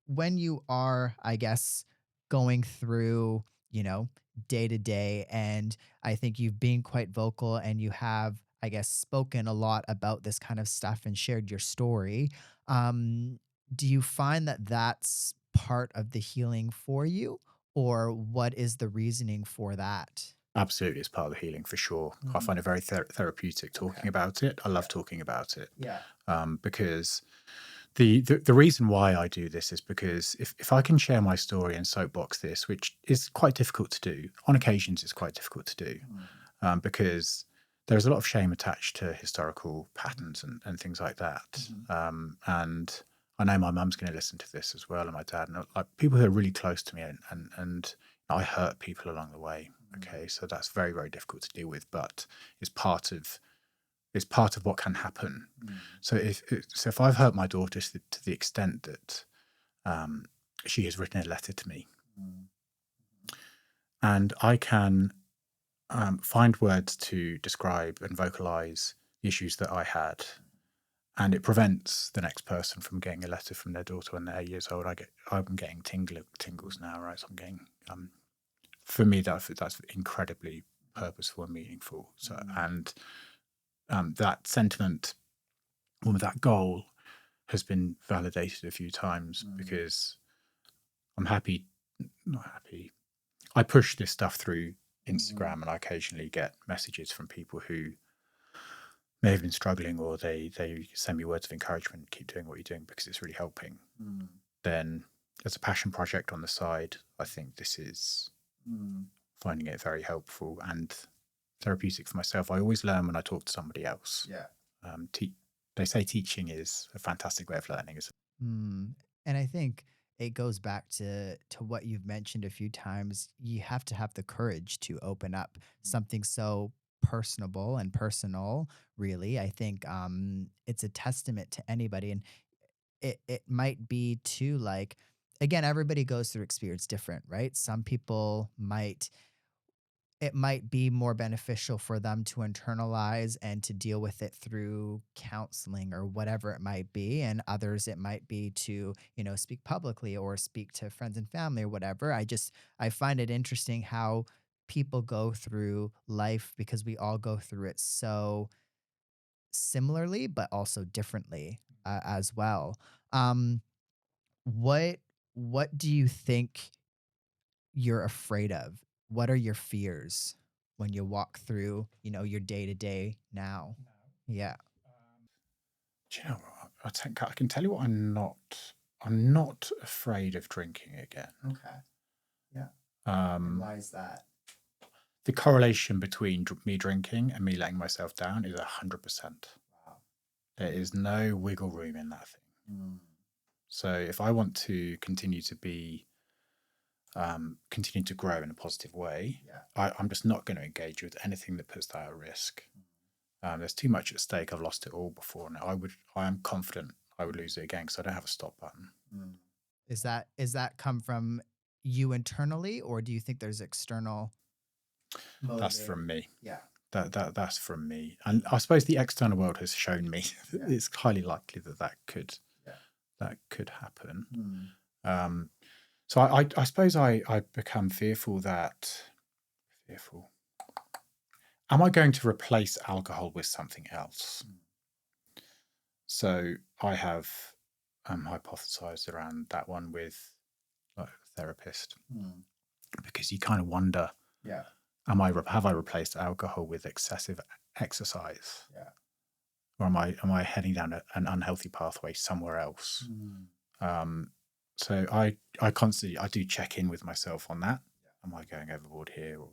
S2: when you are, I guess, going through, you know, day to day, and I think you've been quite vocal and you have, I guess, spoken a lot about this kind of stuff and shared your story. Um, do you find that that's part of the healing for you, or what is the reasoning for that?
S3: Absolutely, it's part of the healing for sure. I find it very therapeutic talking about it. I love talking about it.
S2: Yeah.
S3: Because the reason why I do this is because if I can share my story and soapbox this, which is quite difficult to do, on occasions it's quite difficult to do, because there's a lot of shame attached to historical patterns and things like that. And I know my mum's going to listen to this as well, and my dad, and like people who are really close to me, and I hurt people along the way. Okay, so that's very, very difficult to deal with, but it's part of what can happen. So if I've hurt my daughter to the extent that she has written a letter to me, and I can find words to describe and vocalize the issues that I had, and it prevents the next person from getting a letter from their daughter when they're 8 years old. I'm getting tingles now, right? So I'm getting for me that's incredibly purposeful and meaningful. So and that sentiment, or that goal, has been validated a few times because I'm not happy. I push this stuff through Instagram, and I occasionally get messages from people who may have been struggling, or they send me words of encouragement, keep doing what you're doing because it's really helping. Then as a passion project on the side, I think this is finding it very helpful and therapeutic for myself. I always learn when I talk to somebody else. They say teaching is a fantastic way of learning.
S2: And I think it goes back to what you've mentioned a few times. You have to have the courage to open up something so personable and personal. Really, I think it's a testament to anybody, and it might be too, like, again, everybody goes through experience different, right? Some people might, it might be more beneficial for them to internalize and to deal with it through counseling or whatever it might be. And others, it might be to, speak publicly or speak to friends and family or whatever. I find it interesting how people go through life because we all go through it so similarly, but also differently as well. Um, what, what do you think you're afraid of? What are your fears when you walk through, your day to day now? Yeah.
S3: Do you know what? I can tell you what I'm not afraid of drinking again.
S2: Okay. Yeah. Why is that?
S3: The correlation between me drinking and me letting myself down is 100%.
S2: Wow.
S3: There is no wiggle room in that thing. So if I want to continue to be continue to grow in a positive way,
S2: Yeah.
S3: I'm just not going to engage with anything that puts that at risk. There's too much at stake. I've lost it all before, and I am confident I would lose it again because I don't have a stop button.
S2: Is that come from you internally, or do you think there's external
S3: That's from me.
S2: Yeah.
S3: That's from me, and I suppose the external world has shown me that
S2: Yeah.
S3: it's highly likely that could happen. So I suppose I become fearful. Am I going to replace alcohol with something else? So I have hypothesized around that one with like a therapist, because you kind of wonder, have I replaced alcohol with excessive exercise? Or am I heading down an unhealthy pathway somewhere else? So I constantly do check in with myself on that. Am I going overboard here? Or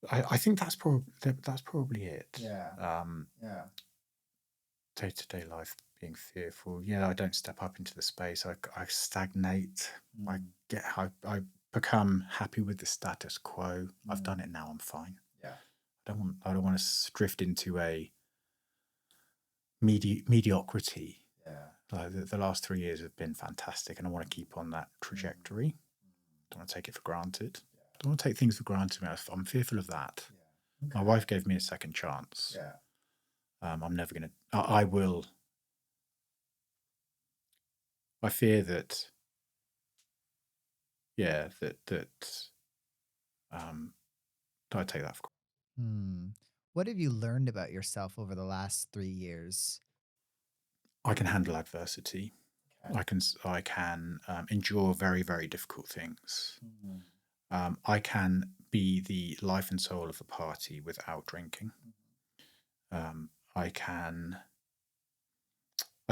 S3: I think that's probably it. Day-to-day life being fearful. I don't step up into the space. I stagnate. I become happy with the status quo. I've done it now. I'm fine. I don't want to drift into a mediocrity. Like the last 3 years have been fantastic, and I want to keep on that trajectory. Don't want to take it for granted. Don't want to take things for granted. I'm fearful of that. My wife gave me a second chance. I'm never going to. I will. I fear that. I take that for granted.
S2: What have you learned about yourself over the last 3 years?
S3: I can handle adversity. I can endure very, very difficult things. I can be the life and soul of a party without drinking. I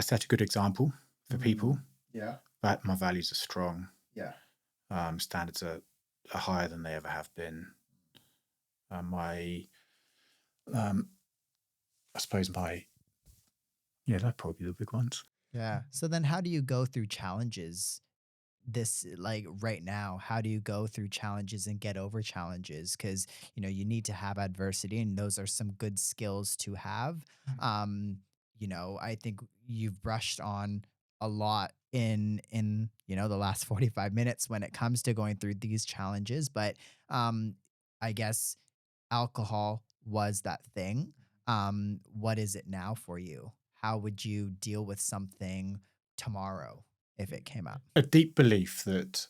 S3: set a good example for people. But my values are strong. Standards are higher than they ever have been. I suppose they're probably the big ones.
S2: Yeah. So then how do you go through challenges right now? How do you go through challenges and get over challenges? Because, you need to have adversity, and those are some good skills to have. I think you've brushed on a lot in the last 45 minutes when it comes to going through these challenges. But I guess alcohol was that thing. What is it now for you? How would you deal with something tomorrow if it came up?
S3: A deep belief that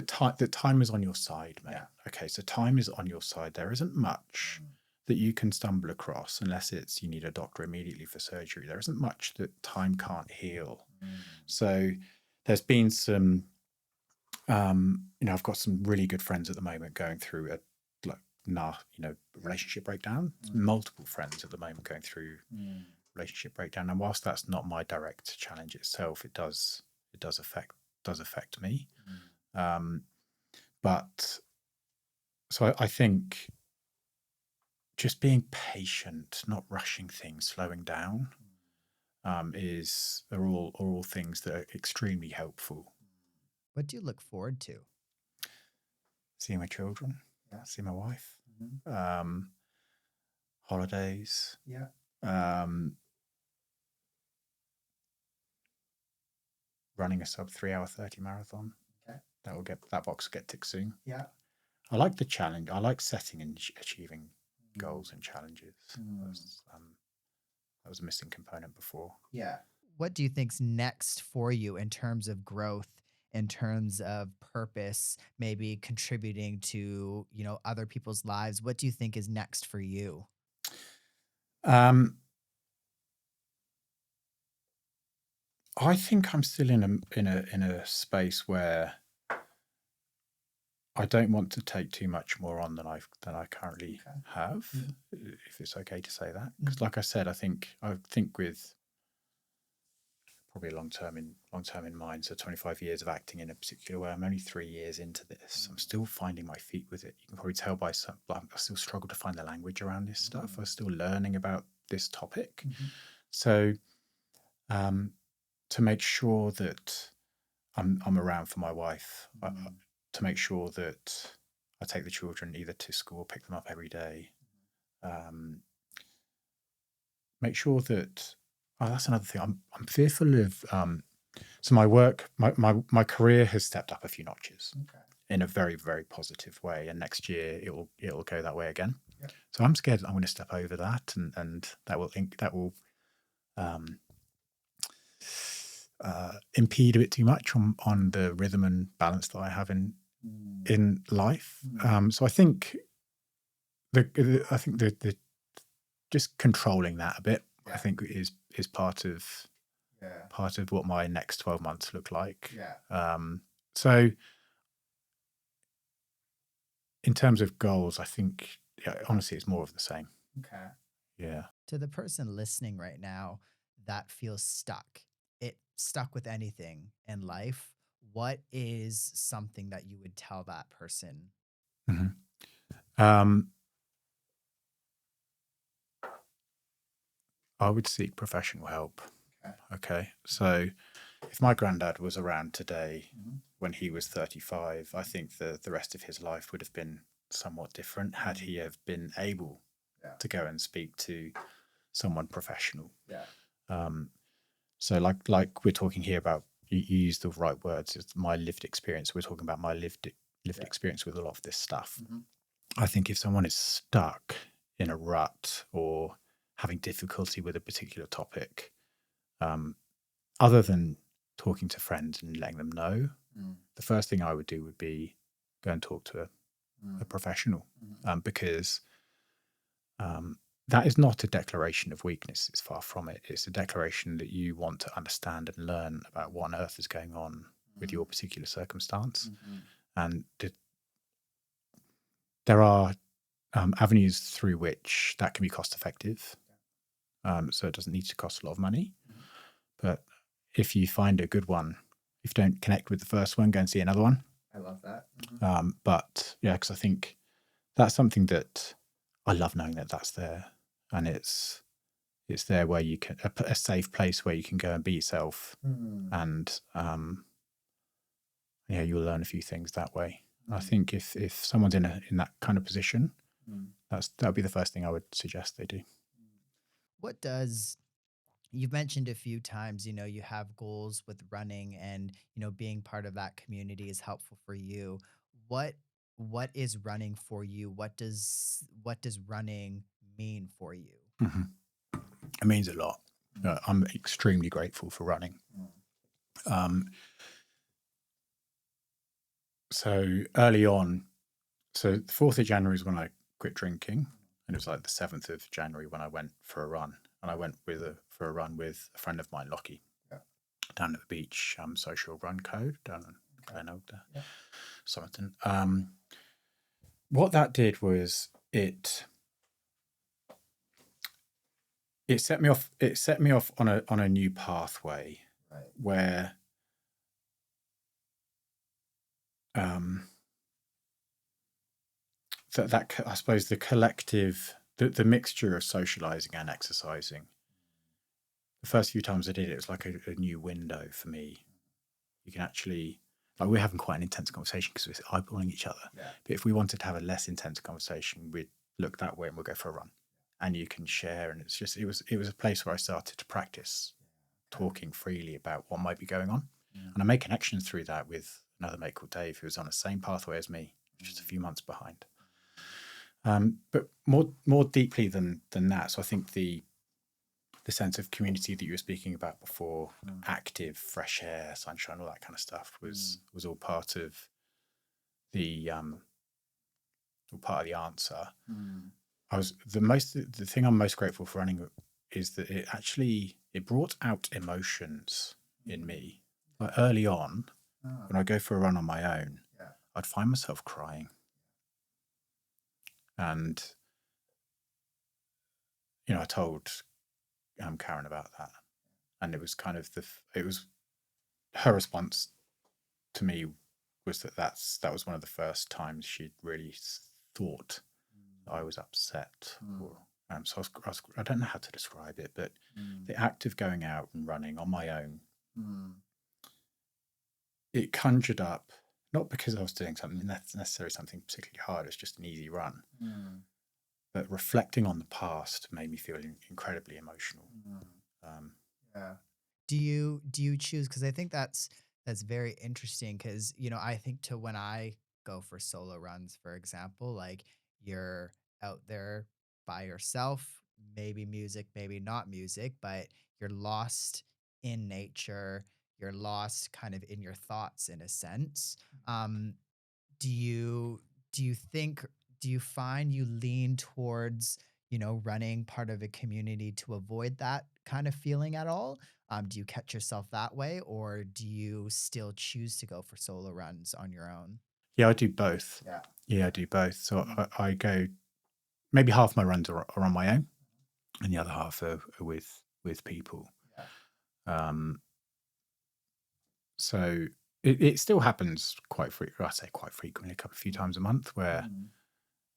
S3: time is on your side, mate. Okay, so time is on your side. There isn't much that you can stumble across unless it's you need a doctor immediately for surgery. There isn't much that time can't heal. So there's been some, I've got some really good friends at the moment going through a relationship breakdown. Multiple friends at the moment going through relationship breakdown, and whilst that's not my direct challenge itself, it does affect me. But so I think just being patient, not rushing things, slowing down, are all things that are extremely helpful.
S2: What do you look forward to?
S3: Seeing my children, seeing my wife, holidays, running a sub 3 hour 30 marathon. That box will get ticked soon. I like the challenge. I like setting and achieving goals and challenges. That was a missing component before.
S2: What do you think's next for you in terms of growth, in terms of purpose, maybe contributing to, other people's lives? What do you think is next for you?
S3: I think I'm still in a space where I don't want to take too much more on than I currently have, if it's okay to say that. Because, like I said, I think with probably long term in mind. So 25 years of acting in a particular way. I'm only 3 years into this. I'm still finding my feet with it. You can probably tell by I still struggle to find the language around this stuff. I'm still learning about this topic. So to make sure that I'm around for my wife, to make sure that I take the children either to school, pick them up every day. Make sure that that's another thing. I'm fearful of so my work, my career has stepped up a few notches in a very, very positive way, and next year it'll go that way again. Yep. So I'm scared that I'm going to step over that, and that will impede a bit too much on the rhythm and balance that I have in life. So I think the just controlling that a bit, I think is part of what my next 12 months look like. So in terms of goals, I think honestly it's more of the same.
S2: To the person listening right now that feels stuck with anything in life, what is something that you would tell that person?
S3: I would seek professional help. Okay. So if my granddad was around today when he was 35, I think the rest of his life would have been somewhat different had he have been able to go and speak to someone professional. So like we're talking here about, you use the right words, it's my lived experience. We're talking about my lived experience with a lot of this stuff. I think if someone is stuck in a rut or having difficulty with a particular topic, other than talking to friends and letting them know, the first thing I would do would be go and talk to a professional, because that is not a declaration of weakness. It's far from it. It's a declaration that you want to understand and learn about what on earth is going on with your particular circumstance. And there are avenues through which that can be cost effective. So it doesn't need to cost a lot of money. But if you find a good one, if you don't connect with the first one, go and see another one.
S2: I love that.
S3: But yeah, because I think that's something that I love, knowing that that's there, and it's there where you can, a safe place where you can go and be yourself, and you'll learn a few things that way. I think if someone's in that kind of position, that would be the first thing I would suggest they do.
S2: You've mentioned a few times, you have goals with running, and, being part of that community is helpful for you. What is running for you? What does running mean for you?
S3: It means a lot. I'm extremely grateful for running. So early on, so the 4th of January is when I quit drinking, and it was like the 7th of January when I went for a run. And I went for a run with a friend of mine, Lockie, down at the beach, Social Run Code down in Glen Somerton. What that did was it set me off. It set me off on a new pathway, where that I suppose the collective, the mixture of socializing and exercising. The first few times I did it, it was like a new window for me. You can actually, like, we're having quite an intense conversation because we're eyeballing each other. But if we wanted to have a less intense conversation, we'd look that way and we'll go for a run. And you can share, and it's just, it was a place where I started to practice talking freely about what might be going on. And I made connections through that with another mate called Dave, who was on the same pathway as me, just a few months behind. But more deeply than that, so I think the sense of community that you were speaking about before, active, fresh air, sunshine, all that kind of stuff, was all part of the answer. The thing I'm most grateful for running is that it brought out emotions in me. Like early on, when I go for a run on my own, I'd find myself crying. And, I told Karen about that. And it was kind of it was her response to me was that was one of the first times she'd really thought I was upset. So I don't know how to describe it, but the act of going out and running on my own it conjured up, not because I was doing something that's necessarily something particularly hard, it's just an easy run, but reflecting on the past made me feel incredibly emotional.
S2: Yeah. Do you choose, because I think that's very interesting, because I think to when I go for solo runs, for example, like you're out there by yourself, maybe music, maybe not music, but you're lost in nature, you're lost kind of in your thoughts in a sense. um do you do you think do you find you lean towards running part of a community to avoid that kind of feeling at all? Do you catch yourself that way, or do you still choose to go for solo runs on your own?
S3: Yeah, I do both.
S2: Yeah.
S3: Yeah, I do both. So I go, maybe half my runs are on my own, and the other half are with people.
S2: Yeah.
S3: So it still happens quite frequently. I say quite frequently, a few times a month, where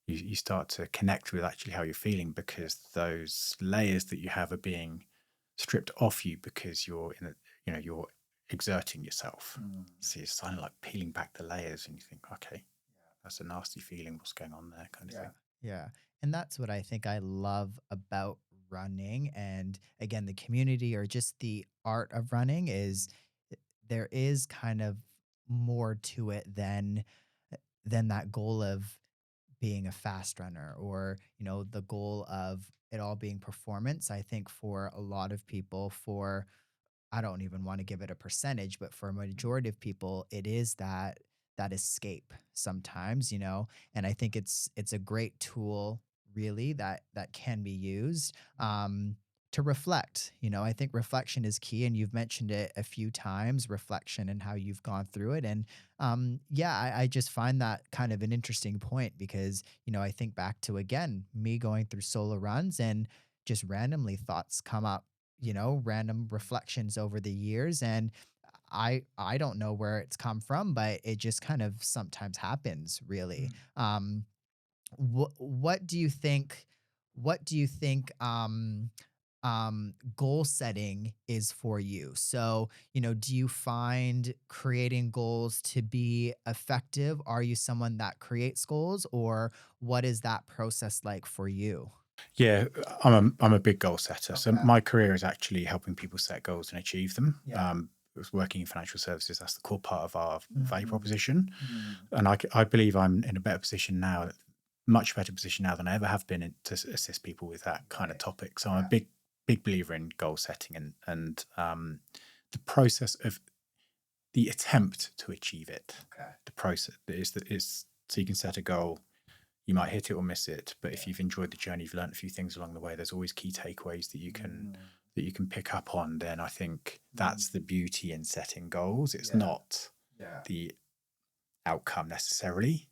S3: you start to connect with actually how you're feeling, because those layers that you have are being stripped off you because you're you're exerting yourself. So it's kind of like peeling back the layers, and you think, okay, that's a nasty feeling. What's going on there, kind of thing.
S2: Yeah. And that's what I think I love about running. And again, the community, or just the art of running, is there is kind of more to it than that goal of being a fast runner, or the goal of it all being performance. I think for a lot of people, for I don't even want to give it a percentage, but for a majority of people, it is that escape sometimes, and I think it's a great tool, really, that can be used to reflect. I think reflection is key, and you've mentioned it a few times, reflection and how you've gone through it. And yeah, I just find that kind of an interesting point, because I think back to, again, me going through solo runs, and just randomly thoughts come up, random reflections over the years. And I don't know where it's come from, but it just kind of sometimes happens, really. What do you think goal setting is for you? So, do you find creating goals to be effective? Are you someone that creates goals, or what is that process like for you?
S3: Yeah, I'm a big goal setter. So my career is actually helping people set goals and achieve them. I was working in financial services. That's the core part of our value proposition. And I believe I'm in a better position now, much better position now than I ever have been, to assist people with that kind of topic. So I'm a big believer in goal setting, and the process of the attempt to achieve it. The process is so you can set a goal. You might hit it or miss it, but if you've enjoyed the journey, you've learned a few things along the way, there's always key takeaways that you can pick up on. Then I think that's the beauty in setting goals. It's not the outcome necessarily,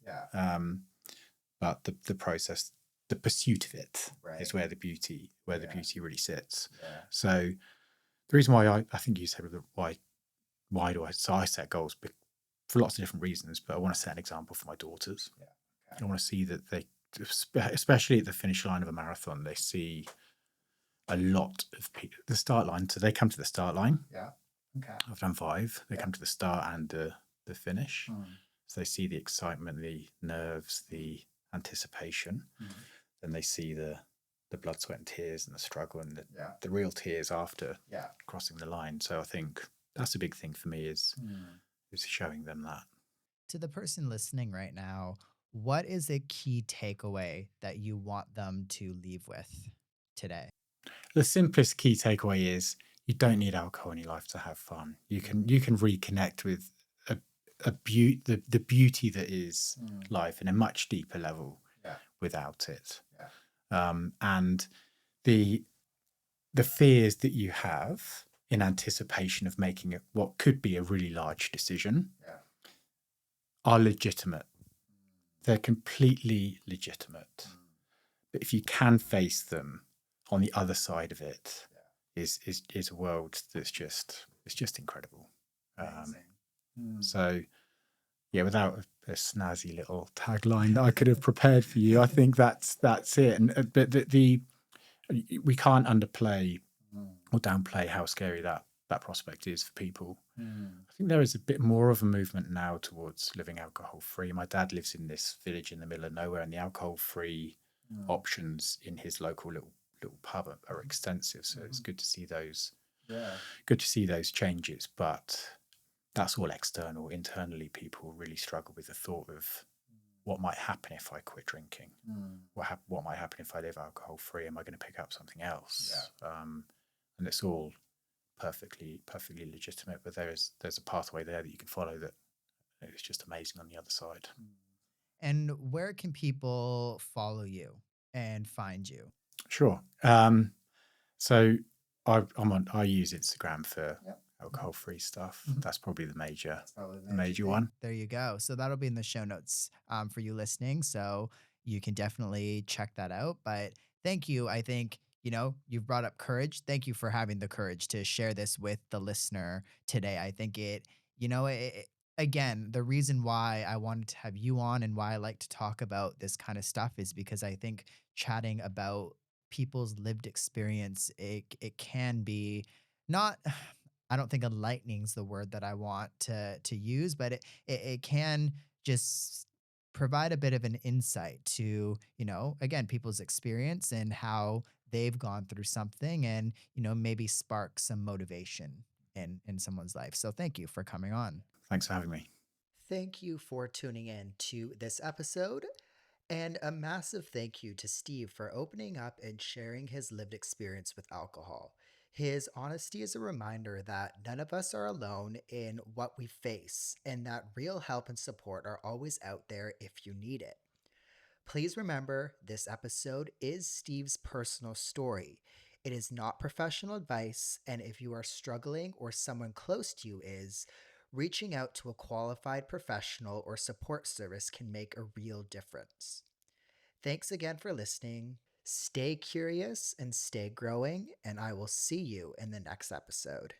S3: but the process, the pursuit of it, is where the beauty really sits. So the reason why I think you said why do I set goals, for lots of different reasons, but I want to set an example for my daughters. I want to see that they, especially at the finish line of a marathon, they see a lot of people at the start line. So they come to the start line. I've done 5. They come to the start and the finish. So they see the excitement, the nerves, the anticipation. Then they see the blood, sweat, and tears, and the struggle, and the real tears after crossing the line. So I think that's a big thing for me, is showing them that.
S2: To the person listening right now, what is a key takeaway that you want them to leave with today?
S3: The simplest key takeaway is you don't need alcohol in your life to have fun. You can reconnect with the beauty that is life in a much deeper level without it. And the fears that you have in anticipation of making what could be a really large decision are legitimate. They're completely legitimate. But if you can face them, on the other side of it is a world that's just incredible. So yeah, without a snazzy little tagline that I could have prepared for you, I think that's it. And but we can't underplay or downplay how scary that that prospect is for people. I think there is a bit more of a movement now towards living alcohol free. My dad lives in this village in the middle of nowhere, and the alcohol free options in his local little pub are extensive. So it's good to see those.
S2: Yeah.
S3: Good to see those changes, but that's all external. Internally, people really struggle with the thought of what might happen if I quit drinking. What might happen if I live alcohol free? Am I going to pick up something else? And it's all perfectly legitimate, but there's a pathway there that you can follow that it's just amazing on the other side.
S2: And where can people follow you and find you?
S3: Sure. So I use Instagram for alcohol free stuff. That's probably the major one.
S2: There you go. So that'll be in the show notes for you listening. So you can definitely check that out. But thank you. I think, you've brought up courage. Thank you for having the courage to share this with the listener today. I think again, the reason why I wanted to have you on and why I like to talk about this kind of stuff is because I think chatting about people's lived experience, it can be not I don't think enlightening's the word that I want to use, but it can just provide a bit of an insight to, again, people's experience and how they've gone through something and, maybe spark some motivation in someone's life. So thank you for coming on.
S3: Thanks for having me.
S2: Thank you for tuning in to this episode. And a massive thank you to Steve for opening up and sharing his lived experience with alcohol. His honesty is a reminder that none of us are alone in what we face and that real help and support are always out there if you need it. Please remember, this episode is Steve's personal story. It is not professional advice, and if you are struggling or someone close to you is, reaching out to a qualified professional or support service can make a real difference. Thanks again for listening. Stay curious and stay growing, and I will see you in the next episode.